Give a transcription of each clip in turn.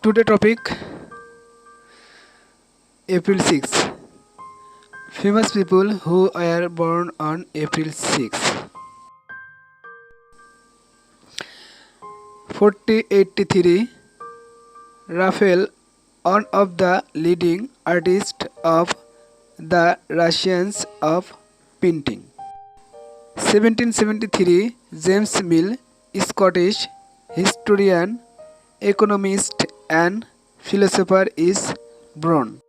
Today topic April 6. Famous people who were born on April 6. 1483 Raphael, one of the leading artists of the Russians of painting. 1773 James Mill, Scottish historian, economist and philosopher is born.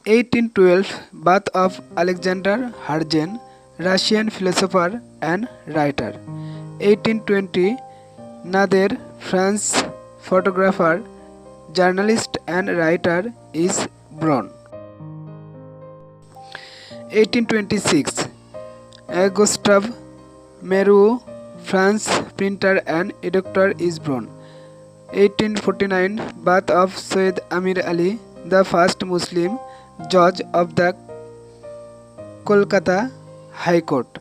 1812 Birth of Alexander Herzen, Russian philosopher and writer. 1820 Nader, France photographer, journalist and writer is born. 1826 Gustave Meroux, France printer and editor is born. 1849 Birth of Syed Amir Ali, the first Muslim judge of the Kolkata High Court.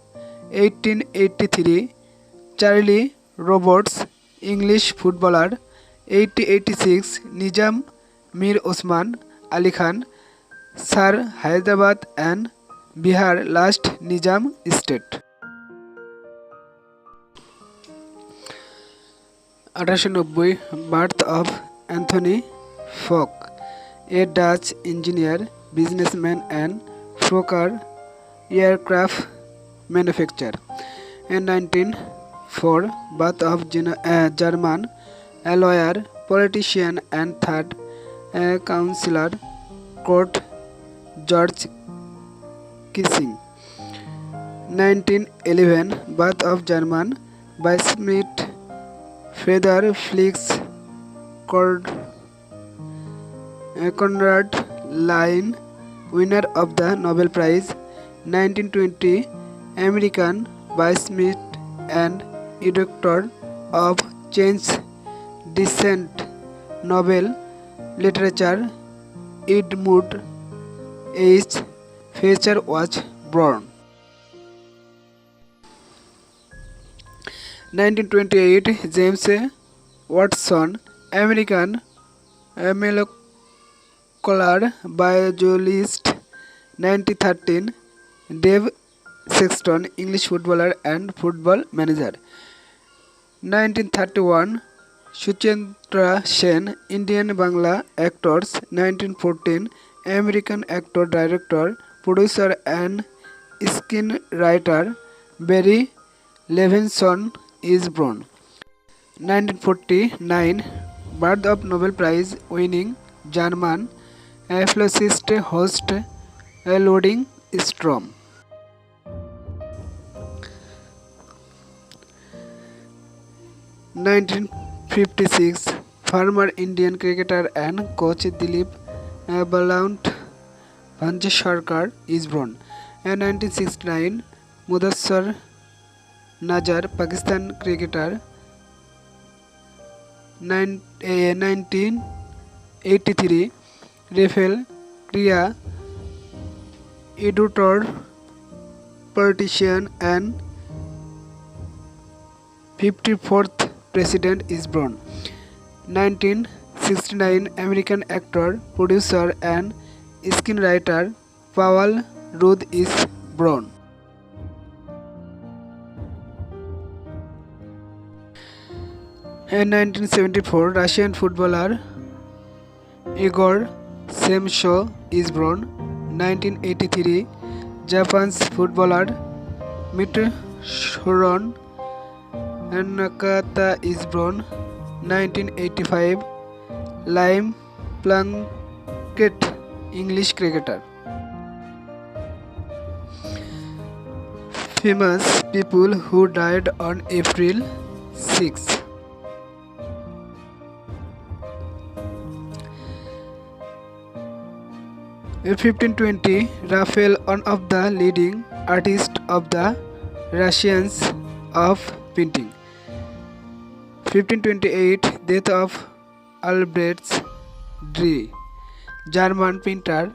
1883 Charlie Roberts, English footballer. 1886 Nizam Mir Osman Ali Khan, Sir Hyderabad and Bihar last Nizam state. 1890 Birth of Anthony Fock, a Dutch engineer, businessman and Fokker aircraft manufacturer. In 1904 Birth of German, a lawyer, politician and third councillor, court George Kissing. 1911 Birth of German Bismuth Feather Flix Conrad Line, winner of the Nobel Prize. 1920 American Bismuth and editor of Change Descent, Nobel Literature Edmund H. Fletcher was born. 1928 James Watson, American molecular biologist. 1913 Dave Sexton, English footballer and football manager. 1931 Suchandra Sen, Indian Bangla actors. 1914 American actor, director, producer and screenwriter Barry Levinson is born. 1949 Birth of Nobel Prize winning German physicist Horst Ludwig Strom. 1956 former Indian cricketer and coach Dilip Balwant Bhansarkar is born. 1969 Mudassar Nazar, Pakistan cricketer. 1983 Raphael Kriya, editor, politician and 54th president is born. 1969 American actor, producer and screenwriter Paul Rudd is born. In 1974 Russian footballer Igor Semsho is born. 1983 Japan's footballer Mitsuhiro Nakata is born. 1985 Liam Plunkett, English cricketer. Famous people who died on April 6. 1520 Raphael, one of the leading artists of the Russians of painting. 1528 Death of Albrecht Dürer, German painter,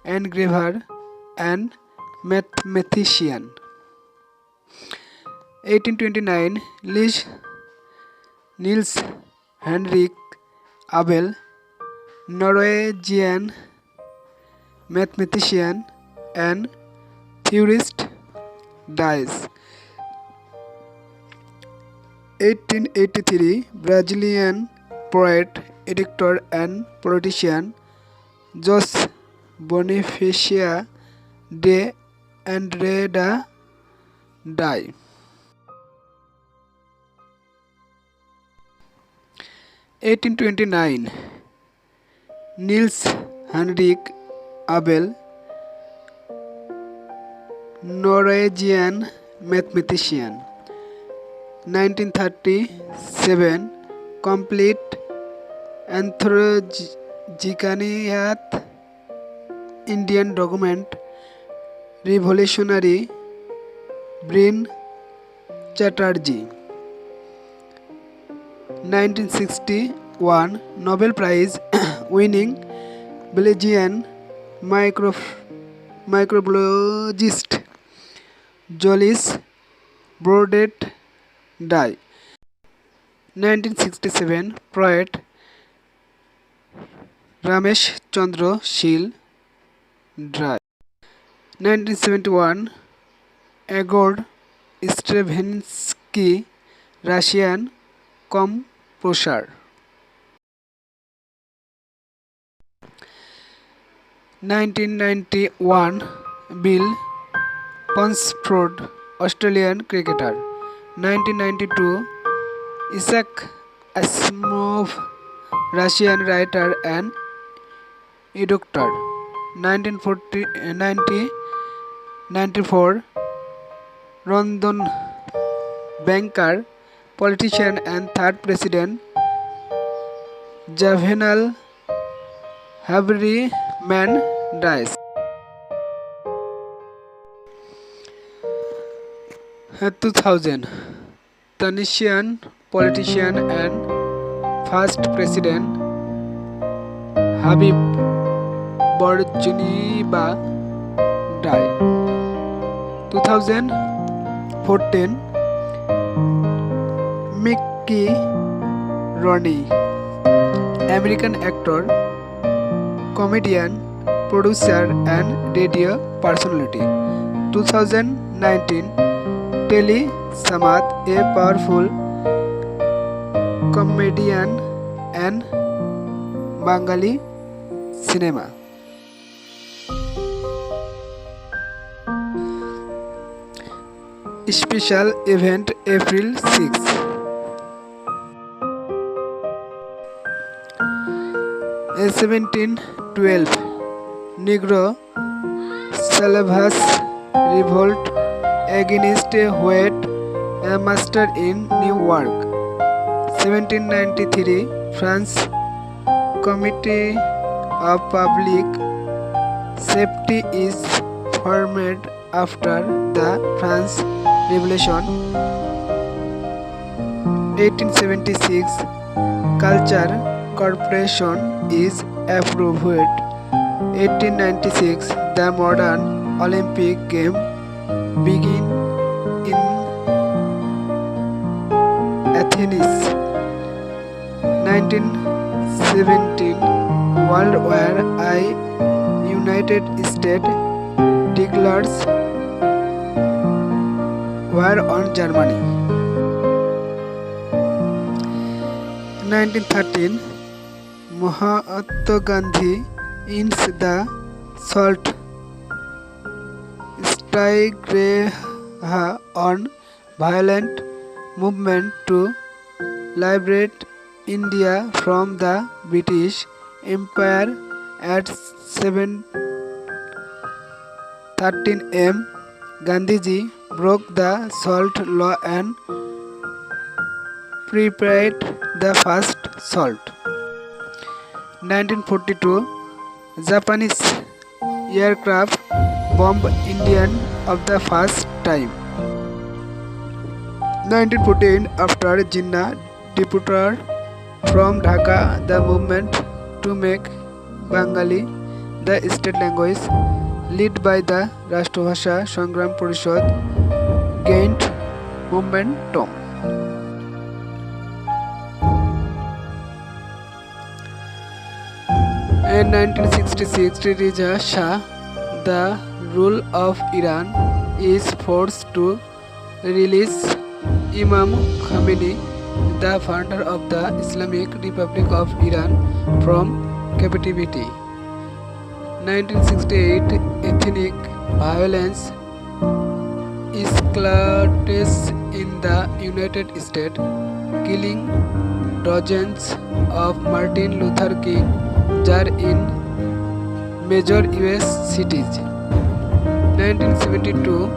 engraver and mathematician. 1829 Niels Henrik Abel, Norwegian mathematician and theorist, dies. 1883, Brazilian poet, editor and politician José Bonifácio de Andrade, die. 1829, Niels Henrik Abel, Norwegian mathematician. 1937, complete Anthropogeniat Indian document, revolutionary Brin Chatterjee. 1961, Nobel Prize winning Belgian microbiologist Jules Bordet, die. 1967, poet Ramesh Chandra Shil, die. 1971, Igor Stravinsky, Russian composer. 1991, Bill Ponsford, Australian cricketer. 1992, Isaac Asimov, Russian writer and educator. 1994, London banker, politician and third president Juvenal Habyarimana, dies. 2000, Tunisian politician and first president Habib Bourguiba, die. 2014, Mickey Rooney, American actor, comedian, producer and radio personality. 2019, Telly Samath, a powerful comedian and Bengali cinema. Special event April 6. 1712, Negro Salvas revolt against white master in New York. 1793, France Committee of Public Safety is formed after the French Revolution. 1876, Culture Corporation is approved. 1896, the modern Olympic game begin in Athens. 1917, World War I, United States declares war on Germany. 1913, Mahatma Gandhi ends the salt satyagraha on violent movement to liberate India from the British Empire. At 7:13 am, Gandhiji broke the salt law and prepared the first salt. 1942, Japanese aircraft bombed India of the first time. 1914, after Jinnah departed from Dhaka, the movement to make Bengali the state language, led by the Rashtrabhasha Sangram Parishad, gained momentum. In 1966, Reza Shah, the ruler of Iran, is forced to release Imam Khomeini, the founder of the Islamic Republic of Iran, from captivity. 1968, ethnic violence escalates in the United States, killing dozens of Martin Luther King Jr. in major US cities. 1972,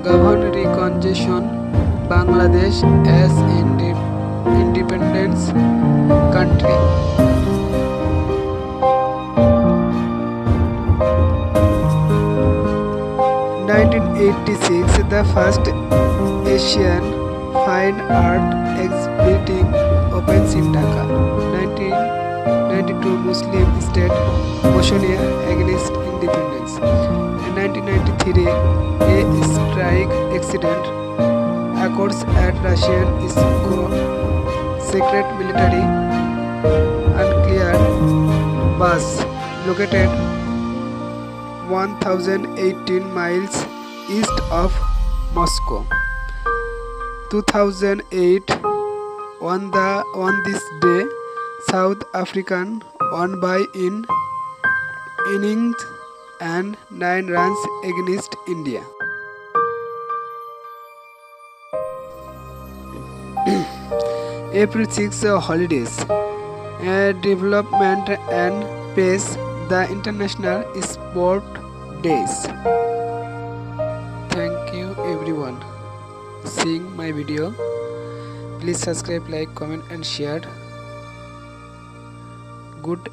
government reconstruction Bangladesh as independent country. 1986, the first Asian Fine Art exhibition opens in Dhaka. 1992, Muslim state Bosnia against independence. In 1993, a strike accident occurs at Russian secret military uncleared base located 1018 miles east of Moscow. 2008, on this day, South African won by in innings and 9 runs against India. April 6, holidays, development and peace, the International Sport Days. Thank you everyone seeing my video. Please subscribe, like, comment and share. Good